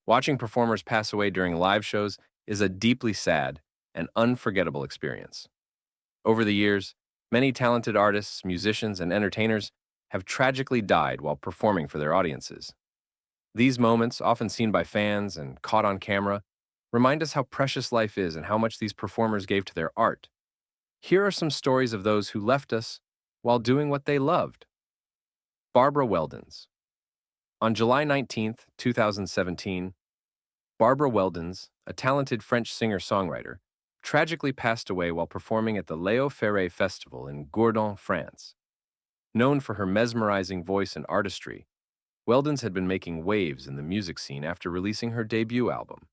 Watching performers pass away during live shows is a deeply sad and unforgettable experience. Over the years, many talented artists, musicians, and entertainers have tragically died while performing for their audiences. These moments, often seen by fans and caught on camera, remind us how precious life is and how much these performers gave to their art. Here are some stories of those who left us while doing what they loved. Barbara Weldons. On July 19th, 2017, Barbara Weldons, a talented French singer-songwriter, tragically passed away while performing at the Léo Ferré Festival in Gourdon, France. Known for her mesmerizing voice and artistry, Weldons had been making waves in the music scene after releasing her debut album.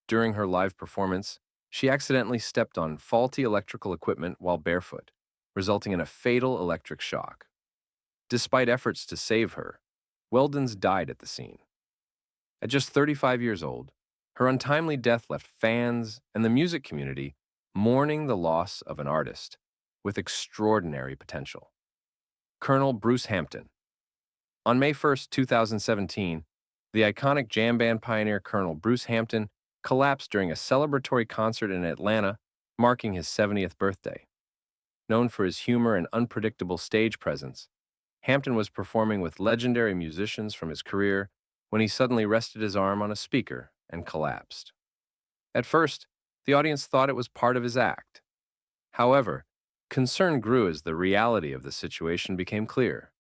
During her live performance, she accidentally stepped on faulty electrical equipment while barefoot, resulting in a fatal electric shock. Despite efforts to save her, Weldons died at the scene. At just 35 years old, her untimely death left fans and the music community mourning the loss of an artist with extraordinary potential. Colonel Bruce Hampton. On May 1st, 2017, the iconic jam band pioneer Colonel Bruce Hampton collapsed during a celebratory concert in Atlanta, marking his 70th birthday. Known for his humor and unpredictable stage presence, Hampton was performing with legendary musicians from his career when he suddenly rested his arm on a speaker and collapsed. At first, the audience thought it was part of his act. However, concern grew as the reality of the situation became clear.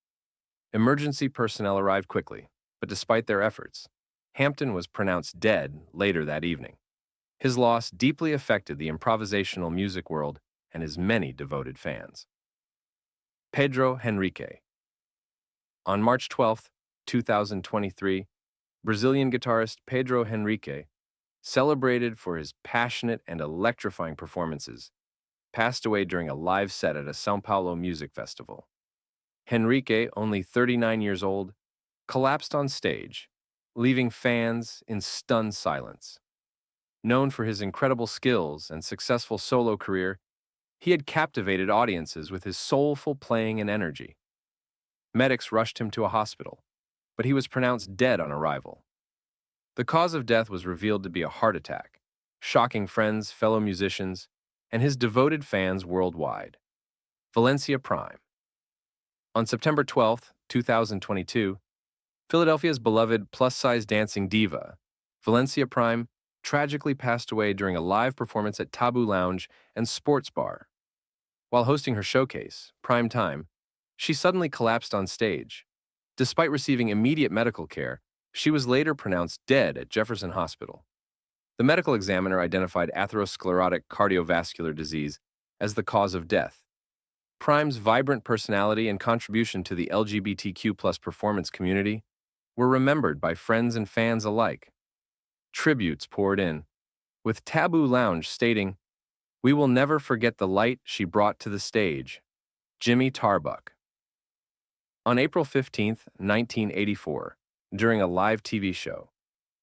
Emergency personnel arrived quickly, but despite their efforts, Hampton was pronounced dead later that evening. His loss deeply affected the improvisational music world and his many devoted fans. Pedro Henrique. On March 12th, 2023, Brazilian guitarist Pedro Henrique, celebrated for his passionate and electrifying performances, passed away during a live set at a São Paulo music festival. Henrique, only 39 years old, collapsed on stage, leaving fans in stunned silence. Known for his incredible skills and successful solo career, he had captivated audiences with his soulful playing and energy. Medics rushed him to a hospital, but he was pronounced dead on arrival. The cause of death was revealed to be a heart attack, shocking friends, fellow musicians, and his devoted fans worldwide. Valencia Prime. On September 12th, 2022, Philadelphia's beloved plus-size dancing diva, Valencia Prime, tragically passed away during a live performance at Taboo Lounge and Sports Bar. While hosting her showcase, Prime Time, she suddenly collapsed on stage. Despite receiving immediate medical care, she was later pronounced dead at Jefferson Hospital. The medical examiner identified atherosclerotic cardiovascular disease as the cause of death. Prime's vibrant personality and contribution to the LGBTQ+ performance community were remembered by friends and fans alike. Tributes poured in, with Taboo Lounge stating, "We will never forget the light she brought to the stage." Jimmy Tarbuck. On April 15th, 1984, during a live TV show,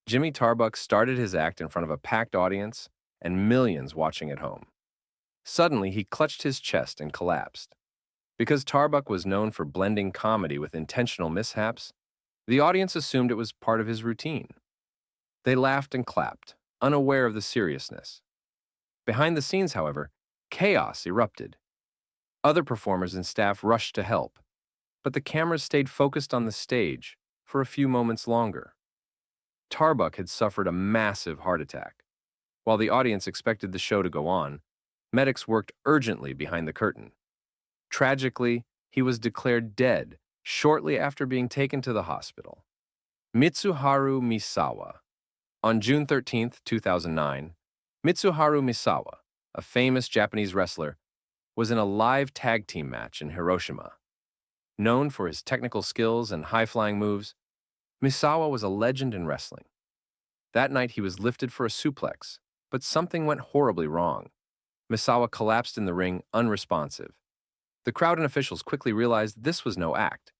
Jimmy Tarbuck started his act in front of a packed audience and millions watching at home. Suddenly, he clutched his chest and collapsed. Because Tarbuck was known for blending comedy with intentional mishaps, the audience assumed it was part of his routine. They laughed and clapped, unaware of the seriousness. Behind the scenes, however, chaos erupted. Other performers and staff rushed to help, but the cameras stayed focused on the stage for a few moments longer. Tarbuck had suffered a massive heart attack. While the audience expected the show to go on, medics worked urgently behind the curtain. Tragically, he was declared dead shortly after being taken to the hospital. Mitsuharu Misawa. On June 13th, 2009, Mitsuharu Misawa, a famous Japanese wrestler, was in a live tag team match in Hiroshima. Known for his technical skills and high-flying moves, Misawa was a legend in wrestling. That night he was lifted for a suplex, but something went horribly wrong. Misawa collapsed in the ring, unresponsive. The crowd and officials quickly realized this was no act.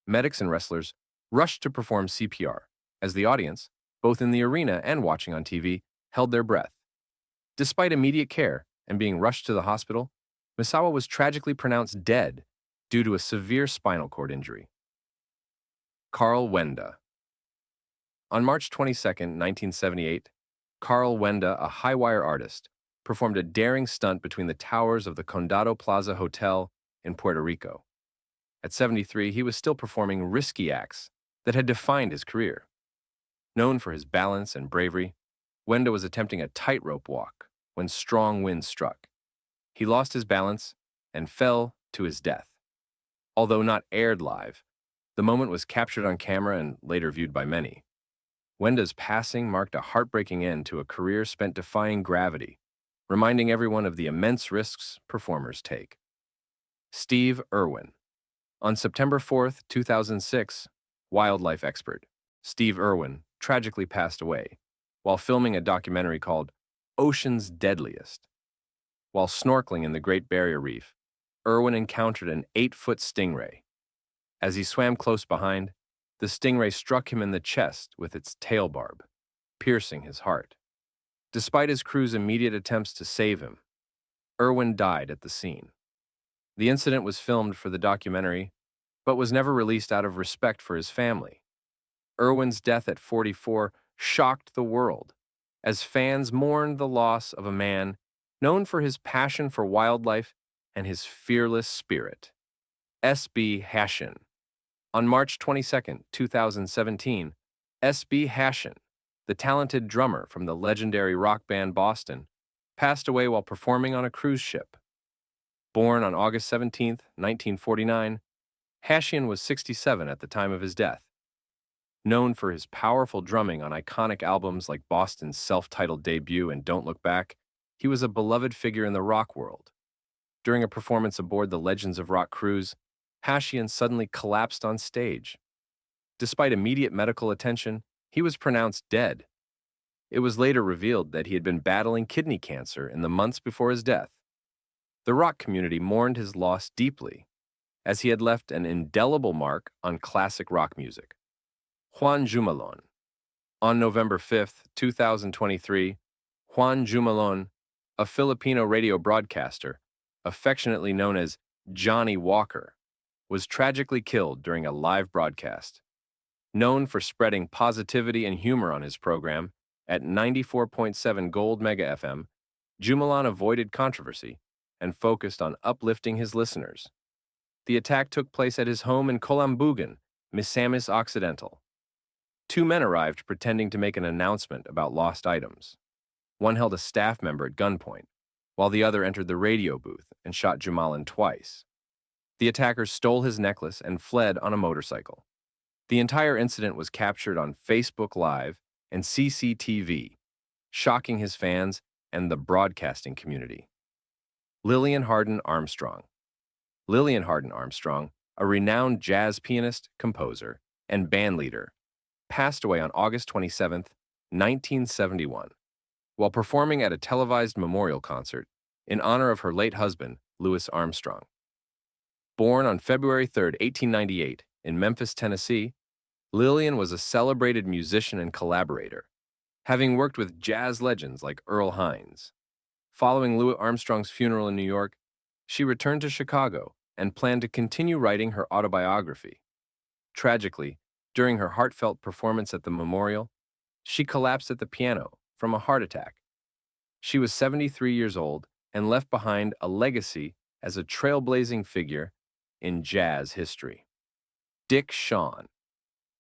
Medics and wrestlers rushed to perform CPR, as the audience, both in the arena and watching on TV, held their breath. Despite immediate care and being rushed to the hospital, Misawa was tragically pronounced dead due to a severe spinal cord injury. Carl Wenda. On March 22, 1978, Carl Wenda, a high-wire artist, performed a daring stunt between the towers of the Condado Plaza Hotel in Puerto Rico. At 73, he was still performing risky acts that had defined his career. Known for his balance and bravery, Wenda was attempting a tightrope walk when strong winds struck. He lost his balance and fell to his death. Although not aired live, the moment was captured on camera and later viewed by many. Wenda's passing marked a heartbreaking end to a career spent defying gravity, reminding everyone of the immense risks performers take. Steve Irwin. On September 4, 2006, wildlife expert Steve Irwin tragically passed away while filming a documentary called Ocean's Deadliest. While snorkeling in the Great Barrier Reef, Irwin encountered an 8-foot stingray. As he swam close behind, the stingray struck him in the chest with its tail barb, piercing his heart. Despite his crew's immediate attempts to save him, Irwin died at the scene. The incident was filmed for the documentary, but was never released out of respect for his family. Irwin's death at 44 shocked the world, as fans mourned the loss of a man known for his passion for wildlife and his fearless spirit. S.B. Hashin. On March 22, 2017, S.B. Hashin, the talented drummer from the legendary rock band Boston, passed away while performing on a cruise ship. Born on August 17, 1949, Hashin was 67 at the time of his death. Known for his powerful drumming on iconic albums like Boston's self-titled debut and Don't Look Back, he was a beloved figure in the rock world. During a performance aboard the Legends of Rock cruise, Hashin suddenly collapsed on stage. Despite immediate medical attention, he was pronounced dead. It was later revealed that he had been battling kidney cancer in the months before his death. The rock community mourned his loss deeply, as he had left an indelible mark on classic rock music. Juan Jumalon. On November 5, 2023, Juan Jumalon, a Filipino radio broadcaster, affectionately known as Johnny Walker, was tragically killed during a live broadcast. Known for spreading positivity and humor on his program at 94.7 Gold Mega FM, Jumalon avoided controversy and focused on uplifting his listeners. The attack took place at his home in Colambugan, Misamis Occidental. 2 men arrived pretending to make an announcement about lost items. One held a staff member at gunpoint, while the other entered the radio booth and shot Jumalon twice. The attackers stole his necklace and fled on a motorcycle. The entire incident was captured on Facebook Live and CCTV, shocking his fans and the broadcasting community. Lillian Harden Armstrong. Lillian Harden Armstrong, a renowned jazz pianist, composer, and bandleader, passed away on August 27, 1971, while performing at a televised memorial concert in honor of her late husband, Louis Armstrong. Born on February 3, 1898, in Memphis, Tennessee, Lillian was a celebrated musician and collaborator, having worked with jazz legends like Earl Hines. Following Louis Armstrong's funeral in New York, she returned to Chicago and planned to continue writing her autobiography. Tragically, during her heartfelt performance at the memorial, she collapsed at the piano from a heart attack. She was 73 years old and left behind a legacy as a trailblazing figure in jazz history. Dick Shawn.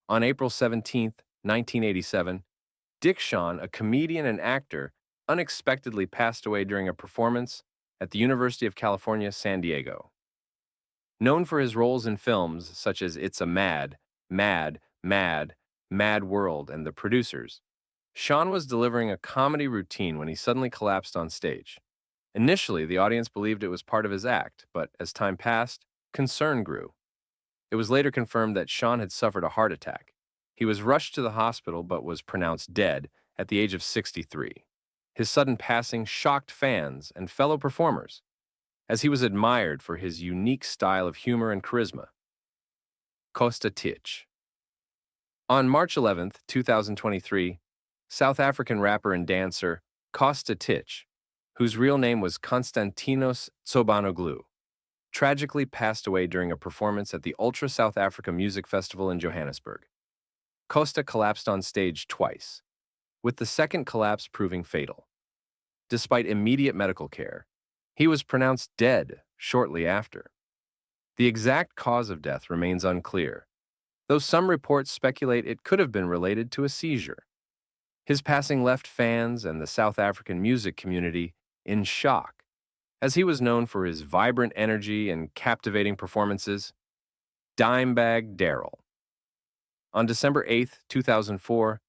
On April 17, 1987, Dick Shawn, a comedian and actor, unexpectedly passed away during a performance at the University of California, San Diego. Known for his roles in films such as It's a Mad, Mad, Mad, Mad World, and The Producers, Shawn was delivering a comedy routine when he suddenly collapsed on stage. Initially, the audience believed it was part of his act, but as time passed, concern grew. It was later confirmed that Shawn had suffered a heart attack. He was rushed to the hospital but was pronounced dead at the age of 63. His sudden passing shocked fans and fellow performers, as he was admired for his unique style of humor and charisma. Costa Titch. On March 11, 2023, South African rapper and dancer Costa Titch, whose real name was Constantinos Tsobanoglu, tragically passed away during a performance at the Ultra South Africa Music Festival in Johannesburg. Costa collapsed on stage twice, with the second collapse proving fatal. Despite immediate medical care, he was pronounced dead shortly after. The exact cause of death remains unclear, though some reports speculate it could have been related to a seizure. His passing left fans and the South African music community in shock, as he was known for his vibrant energy and captivating performances. Dimebag Darrell. On December 8, 2004,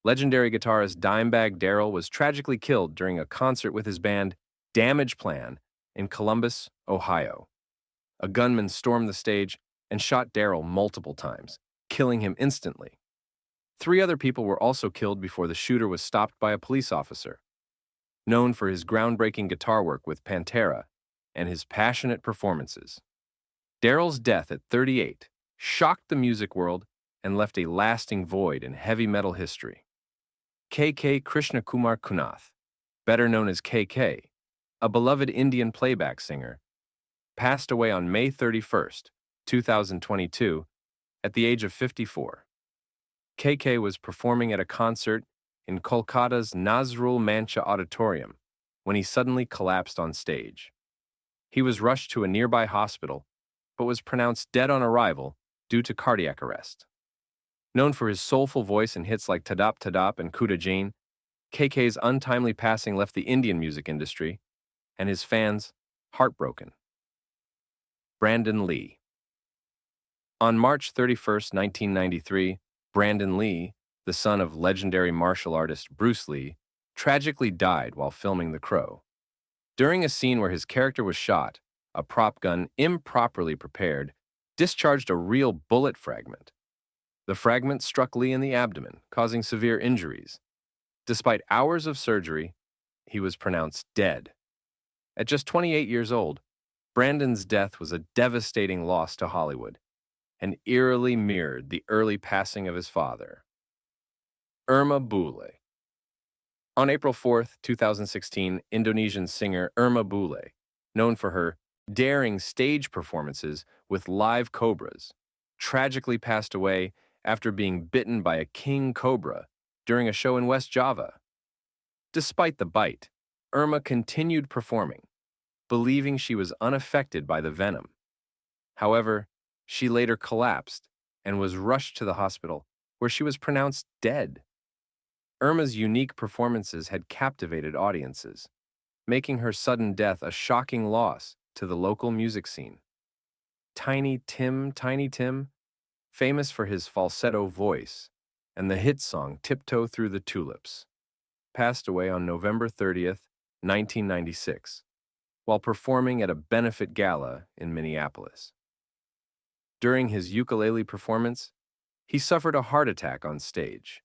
legendary guitarist Dimebag Darrell was tragically killed during a concert with his band Damage Plan in Columbus, Ohio. A gunman stormed the stage and shot Darrell multiple times, killing him instantly. 3 other people were also killed before the shooter was stopped by a police officer. Known for his groundbreaking guitar work with Pantera and his passionate performances, Darrell's death at 38 shocked the music world and left a lasting void in heavy metal history. K.K. Krishnakumar Kunath, better known as K.K., a beloved Indian playback singer, passed away on May 31, 2022, at the age of 54. K.K. was performing at a concert in Kolkata's Nazrul Mancha Auditorium when he suddenly collapsed on stage. He was rushed to a nearby hospital, but was pronounced dead on arrival due to cardiac arrest. Known for his soulful voice in hits like Tadap Tadap and Kuda Jane, KK's untimely passing left the Indian music industry and his fans heartbroken. Brandon Lee. On March 31, 1993, Brandon Lee, the son of legendary martial artist Bruce Lee, tragically died while filming The Crow. During a scene where his character was shot, a prop gun improperly prepared discharged a real bullet fragment. The fragment struck Lee in the abdomen, causing severe injuries. Despite hours of surgery, he was pronounced dead. At just 28 years old, Brandon's death was a devastating loss to Hollywood and eerily mirrored the early passing of his father. Irma Bule. On April 4, 2016, Indonesian singer Irma Bule, known for her daring stage performances with live cobras, tragically passed away after being bitten by a king cobra during a show in West Java. Despite the bite, Irma continued performing, believing she was unaffected by the venom. However, she later collapsed and was rushed to the hospital, where she was pronounced dead. Irma's unique performances had captivated audiences, making her sudden death a shocking loss to the local music scene. Tiny Tim, famous for his falsetto voice and the hit song Tiptoe Through the Tulips, passed away on November 30, 1996, while performing at a benefit gala in Minneapolis. During his ukulele performance, he suffered a heart attack on stage.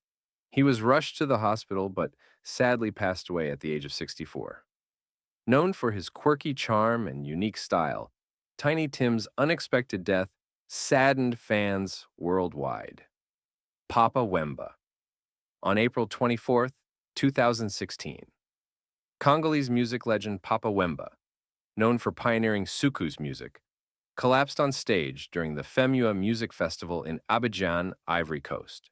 He was rushed to the hospital but sadly passed away at the age of 64. Known for his quirky charm and unique style, Tiny Tim's unexpected death saddened fans worldwide. Papa Wemba. On April 24, 2016, Congolese music legend Papa Wemba, known for pioneering soukous music, collapsed on stage during the Femua Music Festival in Abidjan, Ivory Coast.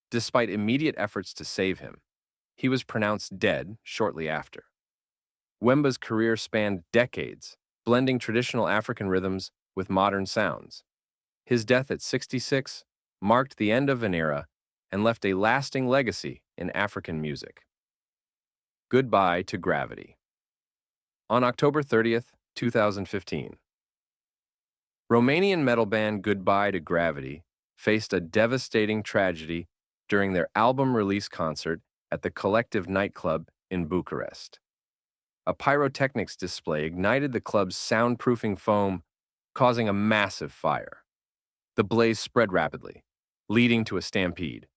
Despite immediate efforts to save him, he was pronounced dead shortly after. Wemba's career spanned decades, blending traditional African rhythms with modern sounds. His death at 66 marked the end of an era and left a lasting legacy in African music. Goodbye to Gravity. On October 30, 2015, Romanian metal band Goodbye to Gravity faced a devastating tragedy during their album release concert at the Collective nightclub in Bucharest. A pyrotechnics display ignited the club's soundproofing foam, causing a massive fire. The blaze spread rapidly, leading to a stampede.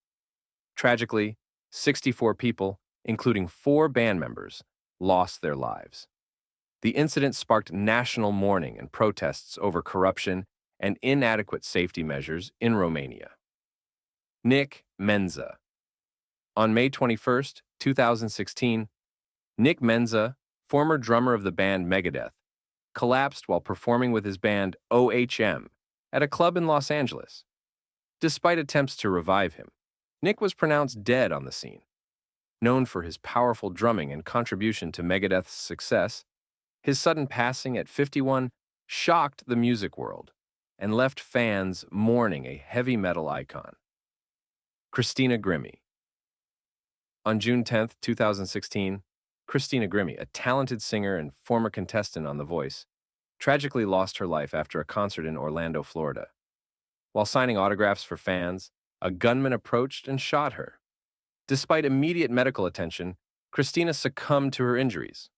Tragically, 64 people, including 4 band members, lost their lives. The incident sparked national mourning and protests over corruption and inadequate safety measures in Romania. Nick Menza. On May 21, 2016, Nick Menza, former drummer of the band Megadeth, collapsed while performing with his band OHM at a club in Los Angeles. Despite attempts to revive him, Nick was pronounced dead on the scene. Known for his powerful drumming and contribution to Megadeth's success, his sudden passing at 51 shocked the music world and left fans mourning a heavy metal icon. Christina Grimmie. On June 10, 2016, Christina Grimmie, a talented singer and former contestant on The Voice, tragically lost her life after a concert in Orlando, Florida. While signing autographs for fans, a gunman approached and shot her. Despite immediate medical attention, Christina succumbed to her injuries.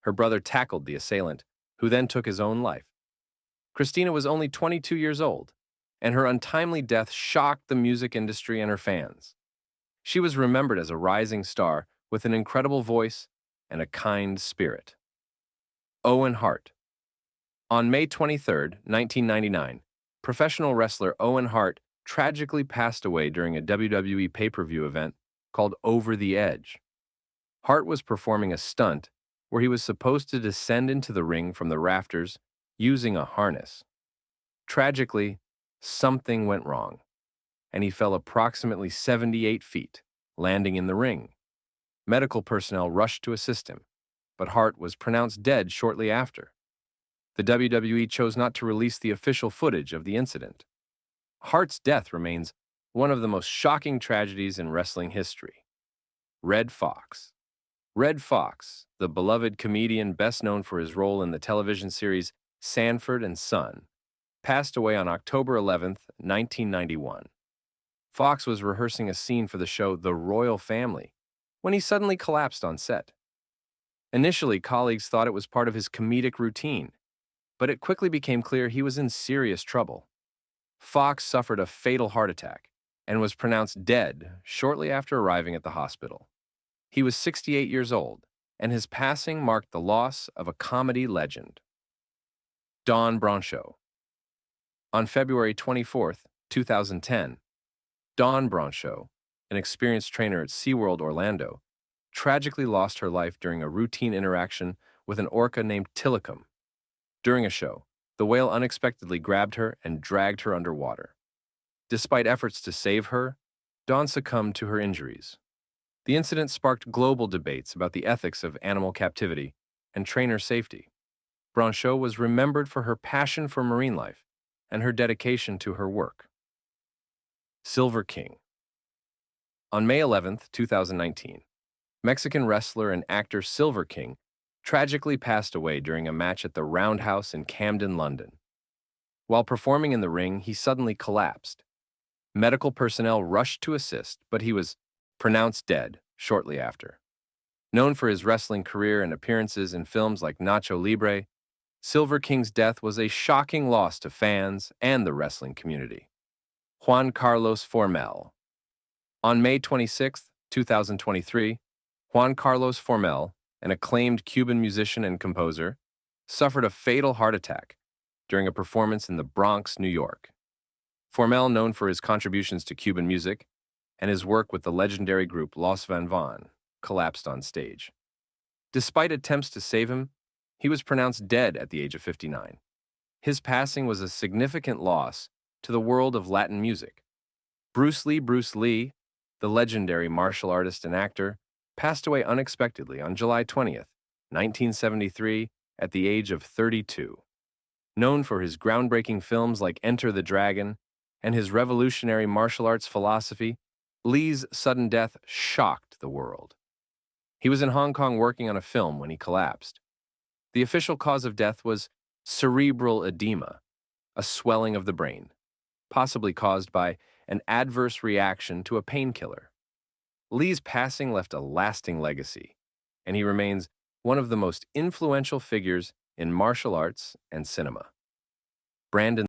Her brother tackled the assailant, who then took his own life. Christina was only 22 years old, and her untimely death shocked the music industry and her fans. She was remembered as a rising star with an incredible voice and a kind spirit. Owen Hart. On May 23, 1999, professional wrestler Owen Hart tragically passed away during a WWE pay-per-view event called Over the Edge. Hart was performing a stunt where he was supposed to descend into the ring from the rafters using a harness. Tragically, something went wrong, and he fell approximately 78 feet, landing in the ring. Medical personnel rushed to assist him, but Hart was pronounced dead shortly after. The WWE chose not to release the official footage of the incident. Hart's death remains one of the most shocking tragedies in wrestling history. Red Fox. Red Fox, the beloved comedian best known for his role in the television series Sanford and Son, passed away on October 11, 1991. Fox was rehearsing a scene for the show The Royal Family when he suddenly collapsed on set. Initially, colleagues thought it was part of his comedic routine, but it quickly became clear he was in serious trouble. Fox suffered a fatal heart attack and was pronounced dead shortly after arriving at the hospital. He was 68 years old, and his passing marked the loss of a comedy legend. Dawn Broncho. On February 24, 2010, Dawn Broncho, an experienced trainer at SeaWorld Orlando, tragically lost her life during a routine interaction with an orca named Tilikum. During a show, the whale unexpectedly grabbed her and dragged her underwater. Despite efforts to save her, Dawn succumbed to her injuries. The incident sparked global debates about the ethics of animal captivity and trainer safety. Broncho was remembered for her passion for marine life and her dedication to her work. Silver King. On May 11, 2019, Mexican wrestler and actor Silver King tragically passed away during a match at the Roundhouse in Camden, London. While performing in the ring, he suddenly collapsed. Medical personnel rushed to assist, but he was pronounced dead shortly after. Known for his wrestling career and appearances in films like Nacho Libre, Silver King's death was a shocking loss to fans and the wrestling community. Juan Carlos Formel. On May 26, 2023, Juan Carlos Formel, an acclaimed Cuban musician and composer, suffered a fatal heart attack during a performance in the Bronx, New York. Formel, known for his contributions to Cuban music and his work with the legendary group Los Van Van, collapsed on stage. Despite attempts to save him, he was pronounced dead at the age of 59. His passing was a significant loss to the world of Latin music. Bruce Lee, the legendary martial artist and actor, passed away unexpectedly on July 20th, 1973, at the age of 32. Known for his groundbreaking films like Enter the Dragon and his revolutionary martial arts philosophy, Lee's sudden death shocked the world. He was in Hong Kong working on a film when he collapsed. The official cause of death was cerebral edema, a swelling of the brain, possibly caused by an adverse reaction to a painkiller. Lee's passing left a lasting legacy, and he remains one of the most influential figures in martial arts and cinema. Brandon